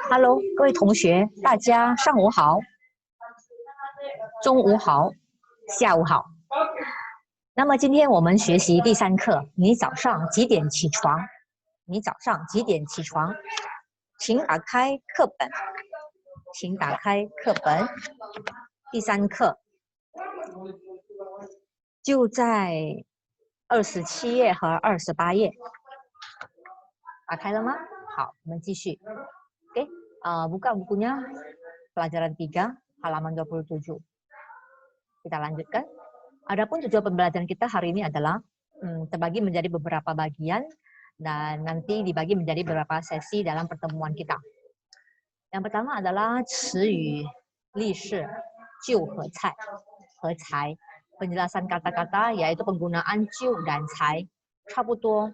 Hello，各位同学，大家上午好、中午好、下午好。那么今天我们学习第3课，你早上几点起床？你早上几点起床？请打开课本，请打开课本。第3课就在27页和28页。打开了吗？好，我们继续。Oke, buka bukunya pelajaran 3 halaman 27. Kita lanjutkan. Adapun tujuan pembelajaran kita hari ini adalah terbagi menjadi beberapa bagian dan nanti dibagi menjadi beberapa sesi dalam pertemuan kita. Yang pertama adalah 词语、例式、就和才。Penjelasan kata-kata yaitu penggunaan 就 dan 才. 差不多.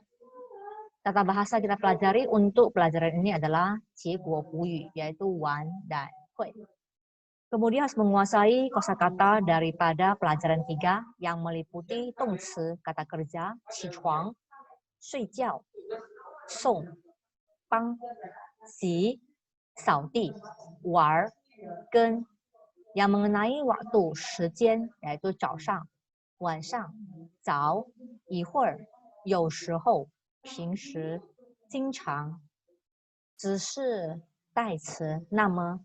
Tata bahasa kita pelajari untuk pelajaran ini adalah 结果补语 yaitu wan dan hui. Kemudian harus menguasai kosakata daripada pelajaran 3 yang meliputi 动词 kata kerja, 起床, 睡觉, 送, 帮, 洗, 扫地, 玩, 跟, yang mengenai waktu 时间 yaitu 早上, 晚上, 早, 一会儿, 有时候, 平时, 经常, 只是代词那么,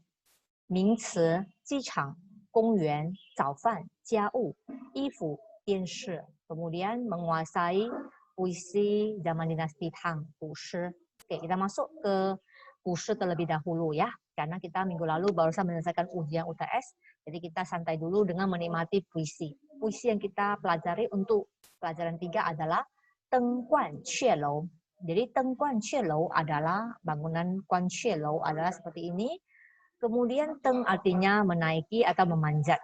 名词 机场, 公园, 早饭, 家务, 衣服, 电视, kemudian menguasai puisi zaman dinasti Tang, 古诗. Oke, kita masuk ke 古诗 terlebih dahulu ya, karena kita minggu lalu barusan menyelesaikan ujian UTS, jadi kita santai dulu dengan menikmati puisi. Puisi yang kita pelajari untuk pelajaran 3 adalah Teng Guan Xue Lou. Jadi Teng Guan Xue Lou adalah bangunan Guan Xue Lou adalah seperti ini. Kemudian Teng artinya menaiki atau memanjat.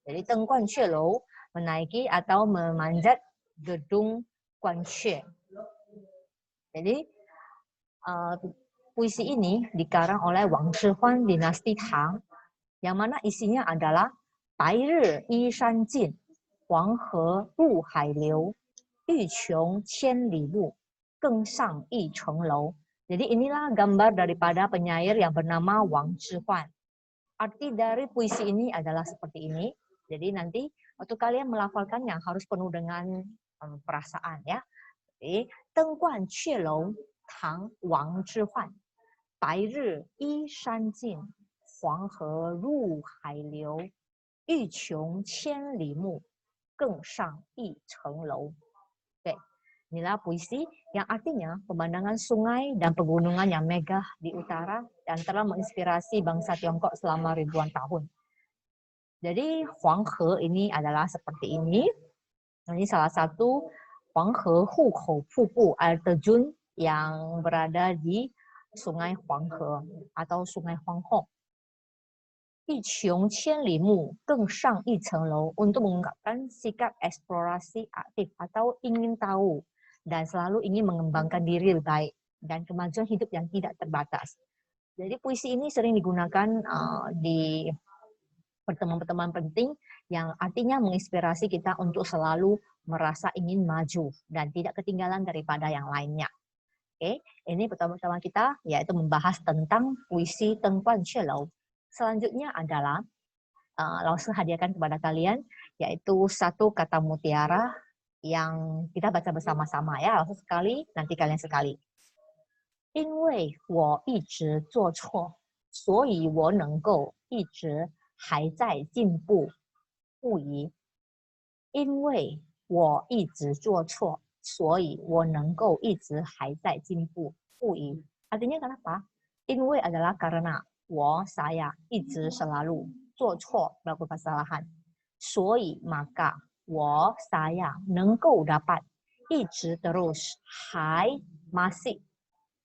Jadi Teng Guan Xue Lou menaiki atau memanjat gedung Guan Xue. Jadi puisi ini dikarang oleh Wang Zhihuan dinasti Tang, yang mana isinya adalah 白日依山尽，黄河入海流，欲穷千里目，更上一层楼. Jadi inilah gambar daripada penyair yang bernama Wang Zhihuan. Arti dari puisi ini adalah seperti ini. Jadi nanti waktu kalian melafalkan yang harus penuh dengan perasaan ya. Jadi Teng Guan Xue Lou Tang Wang Zhihuan. 白日依山尽，黄河入海流，欲穷千里目，更上一层楼. Oke, inilah puisi yang artinya pemandangan sungai dan pegunungan yang megah di utara dan telah menginspirasi bangsa Tiongkok selama ribuan tahun. Jadi Huanghe ini adalah seperti ini. Ini salah satu Huanghe Hukou Pupu, air terjun yang berada di Sungai Huanghe atau Sungai Huanghe. 一穷千里目，更上一层楼 untuk mengungkapkan sikap eksplorasi aktif atau ingin tahu dan selalu ingin mengembangkan diri lebih baik dan kemajuan hidup yang tidak terbatas. Jadi puisi ini sering digunakan di pertemuan-pertemuan penting yang artinya menginspirasi kita untuk selalu merasa ingin maju dan tidak ketinggalan daripada yang lainnya. Oke, ini pertama-tama kita yaitu membahas tentang puisi Teng Guan Xue Lou. Selanjutnya adalah langsung hadiahkan kepada kalian yaitu satu kata mutiara yang kita baca bersama-sama ya, langsung sekali, nanti kalian sekali. 因为我一直做错，所以我能够一直还在进步不移。因为我一直做错，所以我能够一直还在进步不移. Artinya kenapa? 因为 adalah karena saya 一直 selalu 做错 melakukan kesalahan. 所以 maka saya 能够 dapat 一直 terus 还 masih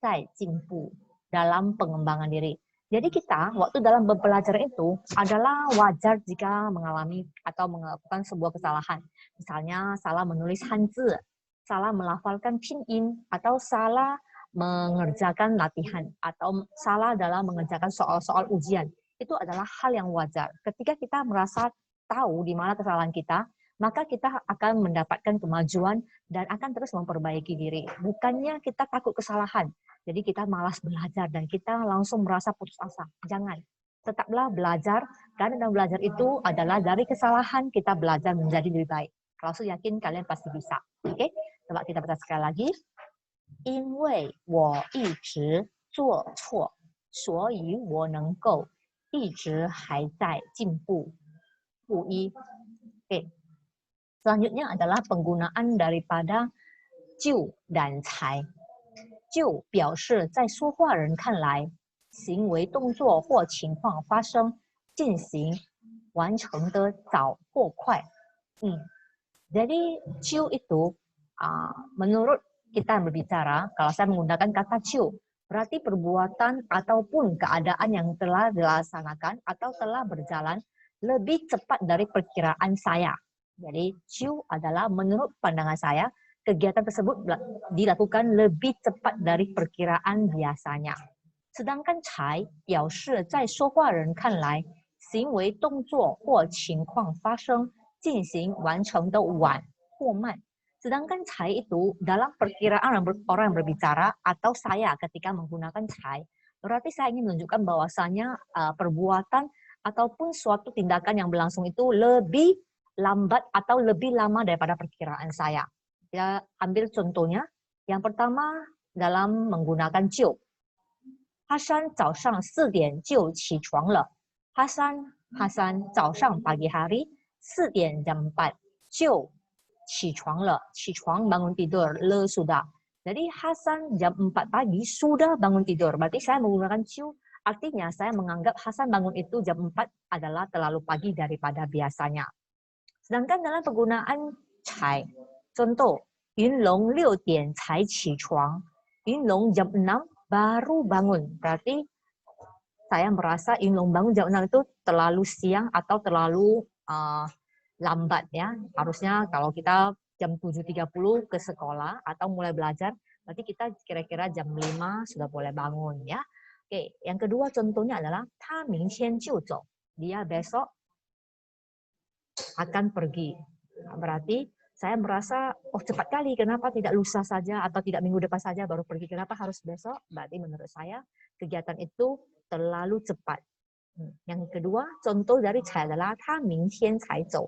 在进步 dalam pengembangan diri. Jadi kita waktu dalam belajar itu adalah wajar jika mengalami atau melakukan sebuah kesalahan. Misalnya salah menulis hanzi, salah melafalkan pinyin, atau salah mengerjakan latihan, atau salah dalam mengerjakan soal-soal ujian. Itu adalah hal yang wajar. Ketika kita merasa tahu di mana kesalahan kita, maka kita akan mendapatkan kemajuan dan akan terus memperbaiki diri. Bukannya kita takut kesalahan, Jadi kita malas belajar dan kita langsung merasa putus asa. Jangan. Tetaplah belajar, karena dalam belajar itu adalah dari kesalahan kita belajar menjadi lebih baik. Kalau saya yakin kalian pasti bisa. Oke, coba kita baca sekali lagi. 因为我一直做错，所以我能够一直还在进步。不一。Oke. Selanjutnya adalah penggunaan daripada 就 dan 才。就表示在说话人看来，行为、动作或情况发生、进行、完成的早或快。Jadi 就 itu menurut kita berbicara, kalau saya menggunakan kata 就 berarti perbuatan ataupun keadaan yang telah dilaksanakan atau telah berjalan lebih cepat dari perkiraan saya. Jadi 就 adalah menurut pandangan saya, kegiatan tersebut dilakukan lebih cepat dari perkiraan biasanya. Sedangkan 才表示在说话人看来，行为、动作或情况发生、进行、完成的晚或慢。Sedangkan 才 itu dalam perkiraan orang yang berbicara atau saya ketika menggunakan 才, berarti saya ingin menunjukkan bahwasanya perbuatan ataupun suatu tindakan yang berlangsung itu lebih lambat atau lebih lama daripada perkiraan saya. Kita ambil contohnya. Yang pertama dalam menggunakan 就. Hasan 早上4点就起床了。Hasan 早上 pagi hari 4点 jam 4就起床了。起床 bangun tidur, le sudah. Jadi Hasan jam 4 pagi sudah bangun tidur. Berarti saya menggunakan 就, artinya saya menganggap Hasan bangun itu jam 4 adalah terlalu pagi daripada biasanya. Sedangkan dalam penggunaan 才, contoh, Yunlong 6点才起床. Yunlong jam 6 baru bangun. Berarti saya merasa Yunlong bangun jam 6 itu terlalu siang atau terlalu lambat ya. Harusnya kalau kita jam 7.30 ke sekolah atau mulai belajar, berarti kita kira-kira jam 5 sudah boleh bangun ya. Oke, yang kedua contohnya adalah 他明天就走. Dia besok akan pergi. Berarti saya merasa, oh cepat kali, kenapa tidak lusa saja atau tidak minggu depan saja baru pergi, kenapa harus besok? Berarti menurut saya kegiatan itu terlalu cepat. Yang kedua, contoh dari 才 adalah 他明天才走.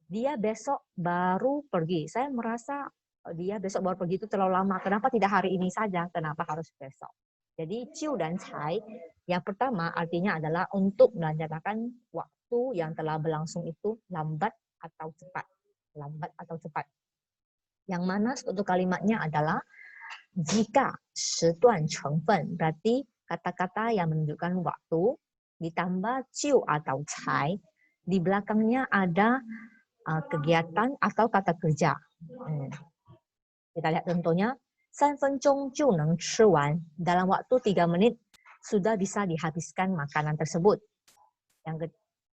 Dia besok baru pergi. Saya merasa dia besok baru pergi itu terlalu lama. Kenapa tidak hari ini saja? Kenapa harus besok? Jadi 就 dan 才 yang pertama artinya adalah untuk melanjutkan waktu yang telah berlangsung itu lambat atau cepat. Lambat atau cepat. Yang mana untuk kalimatnya adalah jika 时段成分, berarti kata-kata yang menunjukkan waktu ditambah 就 atau 才, di belakangnya ada kegiatan atau kata kerja. Kita lihat contohnya, 3分钟就能吃完. Dalam waktu 3 menit sudah bisa dihabiskan makanan tersebut. Yang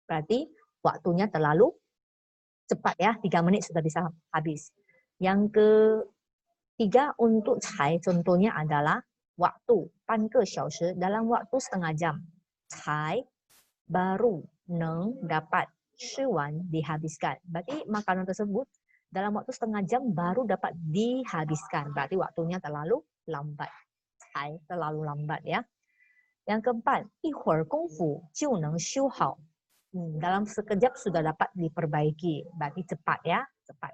berarti waktunya terlalu cepat ya, 3 menit sudah bisa habis. Yang ketiga untuk 才 contohnya adalah waktu, 半个小时, dalam waktu setengah jam. 才 baru, 能 dapat, 吃完 dihabiskan. Berarti makanan tersebut dalam waktu setengah jam baru dapat dihabiskan. Berarti waktunya terlalu lambat. 才 terlalu lambat ya. Yang keempat, 一会儿功夫就能修好. Dalam sekejap sudah dapat diperbaiki. Berarti cepat ya, cepat.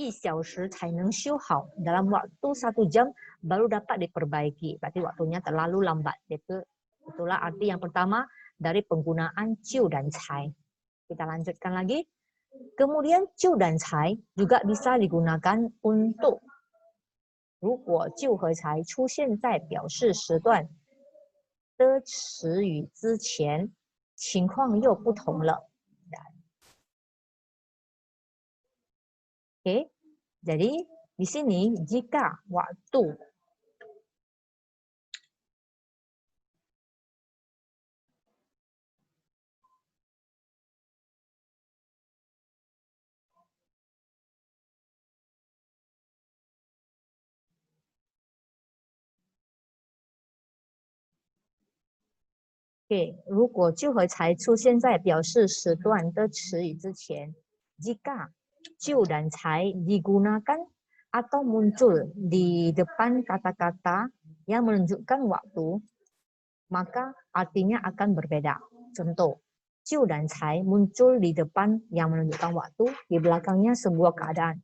1小时才能修好. Dalam waktu 1 jam baru dapat diperbaiki. Berarti waktunya terlalu lambat. Itulah arti yang pertama dari penggunaan 就 dan 才. Kita lanjutkan lagi. Kemudian 就 dan 才 juga bisa digunakan untuk 如果就和才出现在表示时段的词语之前，情况又不同了. Oke, jadi di sini jika waktu Oke, 如果就和才出现在表示时段的词语之前, jika 就 dan 才 digunakan atau muncul di depan kata-kata yang menunjukkan waktu, maka artinya akan berbeda. Contoh, Jiu dan Cai muncul di depan yang menunjukkan waktu, di belakangnya sebuah keadaan.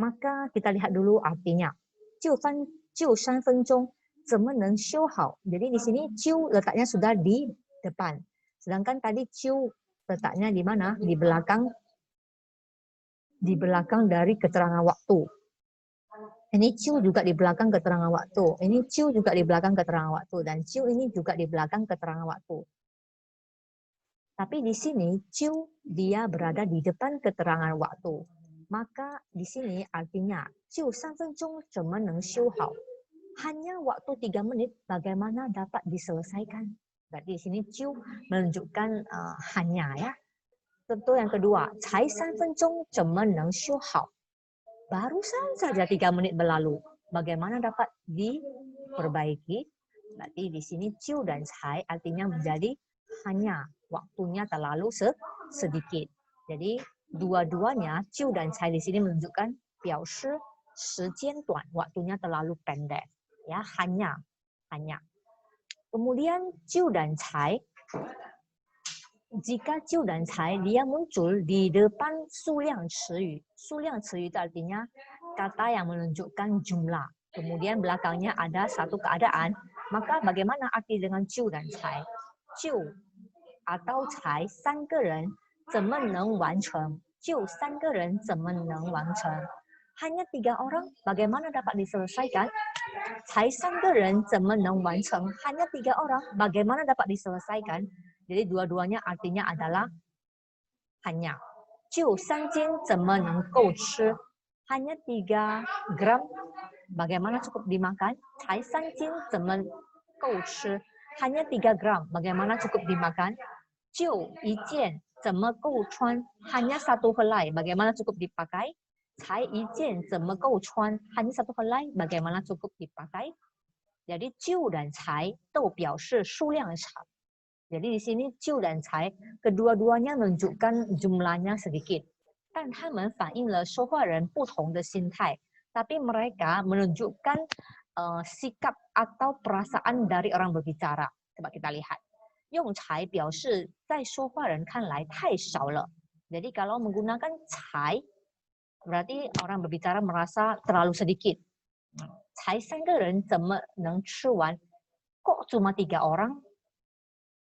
Maka kita lihat dulu artinya. Jiu 3分钟 怎么能修好? Jadi di sini Jiu letaknya sudah di depan. Sedangkan tadi Jiu letaknya di mana? Di belakang dari keterangan waktu. Ini Ciu juga di belakang keterangan waktu. Ini Ciu juga di belakang keterangan waktu. Dan Ciu ini juga di belakang keterangan waktu. Tapi di sini Ciu dia berada di depan keterangan waktu. Maka di sini artinya Ciu 3分钟怎么能修好? Hanya waktu 3 menit bagaimana dapat diselesaikan. Berarti di sini Ciu menunjukkan hanya ya. Contoh yang kedua, 才3分钟怎么能修好? Barusan saja 3 menit berlalu. Bagaimana dapat diperbaiki? Berarti di sini Ciu dan Cai artinya menjadi hanya waktunya terlalu sedikit. Jadi dua-duanya Ciu dan Cai di sini menunjukkan 表示时间短, waktunya terlalu pendek. Ya, hanya. Kemudian Ciu dan Cai, jika Ciu dan Cai dia muncul di depan 数量词语. 数量词语itu artinya kata yang menunjukkan jumlah. Kemudian belakangnya ada satu keadaan. Maka bagaimana arti dengan Ciu dan Cai? Ciu atau Cai 3个人怎么能完成? Ciu 3个人怎么能完成? Hanya 3 orang, bagaimana dapat diselesaikan? Cai 3个人怎么能完成? Hanya 3 orang, bagaimana dapat diselesaikan? Jadi dua-duanya artinya adalah hanya. Jiu 3斤怎么能够吃? Hanya 3 gram, bagaimana cukup dimakan? Cai 3斤怎么够吃? Hanya 3 gram, bagaimana cukup dimakan? Jiu 1件怎么够穿? Hanya 1 helai, bagaimana cukup dipakai? Cai 1件怎么够穿? Hanya 1 helai, bagaimana cukup dipakai? Jadi Jiu dan Cai 都表示数量长. Jadi di sini Ciu dan Cai kedua-duanya menunjukkan jumlahnya sedikit. 但他们反映了说话人不同的心态. Tapi mereka menunjukkan sikap atau perasaan dari orang berbicara. Coba kita lihat. 用Cai 表示在说话人看来太少了. Jadi kalau menggunakan Cai berarti orang berbicara merasa terlalu sedikit. Cai 3个人怎么能吃完? Kok cuma 3 orang?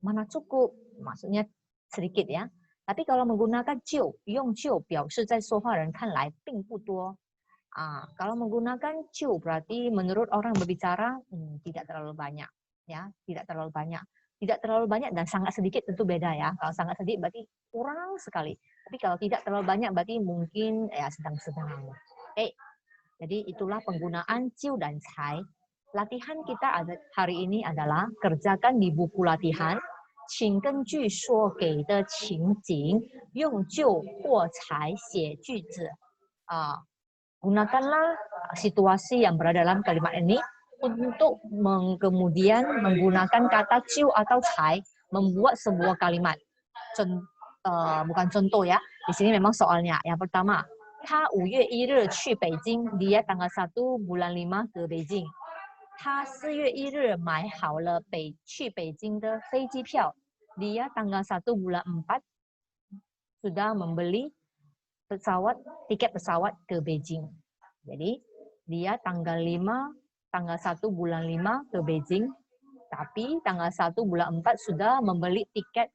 Mana cukup, maksudnya sedikit ya. Tapi kalau menggunakan jiu, 用jiu 表示在说话人看来并不多. Kalau menggunakan jiu berarti menurut orang berbicara tidak terlalu banyak, ya, tidak terlalu banyak. Tidak terlalu banyak dan sangat sedikit tentu beda ya. Kalau sangat sedikit berarti kurang sekali. Tapi kalau tidak terlalu banyak berarti mungkin ya sedang-sedang. Jadi itulah penggunaan jiu dan cai. Latihan kita hari ini adalah kerjakan di buku latihan. 请根据说给的情景用就或才写句子. Gunakanlah situasi yang berada dalam kalimat ini untuk kemudian menggunakan kata ciu atau cai membuat sebuah kalimat. Bukan contoh ya. Di sini memang soalnya. Yang pertama, 他5月1日去北京, dia tanggal 1 bulan 5 ke Beijing. 他4月1日买好了去北京的飞机票. Dia tanggal 1 bulan 4 sudah membeli tiket pesawat ke Beijing. Jadi dia tanggal 1 bulan 5 ke Beijing, tapi tanggal 1 bulan 4 sudah membeli tiket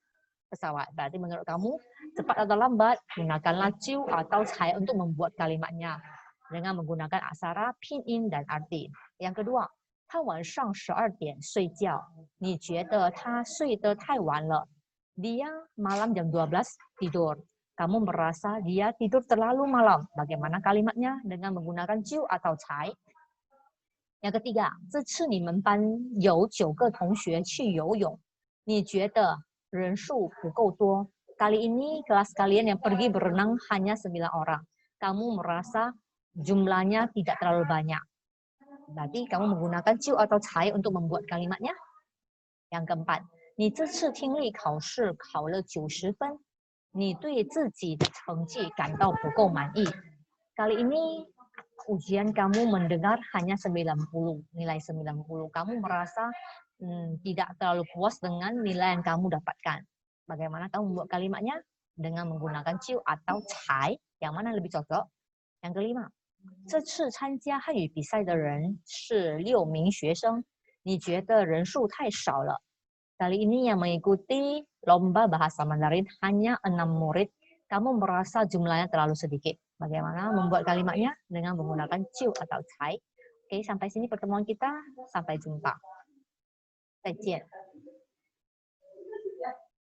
pesawat. Berarti menurut kamu cepat atau lambat? Gunakanlah ciu atau cai untuk membuat kalimatnya dengan menggunakan aksara pinyin dan arti. Yang kedua, 他晚上12点睡觉. 你觉得他睡得太晚了? Dia malam jam 12 tidur. Kamu merasa dia tidur terlalu malam. Bagaimana kalimatnya? Dengan menggunakan ciu atau cai. Yang ketiga, 这次你们班有9个同学去游泳. 你觉得人数不够多? Kali ini kelas kalian yang pergi berenang hanya 9 orang. Kamu merasa jumlahnya tidak terlalu banyak. Berarti kamu menggunakan ciu atau cai untuk membuat kalimatnya. Yang keempat, 你这次听力考试考了90分. 你对自己的成绩感到不够满意. Kali ini ujian kamu mendengar hanya 90, nilai 90. Kamu merasa tidak terlalu puas dengan nilai yang kamu dapatkan. Bagaimana kamu membuat kalimatnya? Dengan menggunakan ciu atau cai. Yang mana lebih cocok? Yang kelima, 这次参加汉语比赛的人是6名学生，你觉得人数太少了。Kali ini yang mengikuti lomba bahasa Mandarin hanya 6 murid. Kamu merasa jumlahnya terlalu sedikit. Bagaimana membuat kalimatnya? Dengan menggunakan ciu atau cai. Oke, sampai sini pertemuan kita. Sampai jumpa. 再见。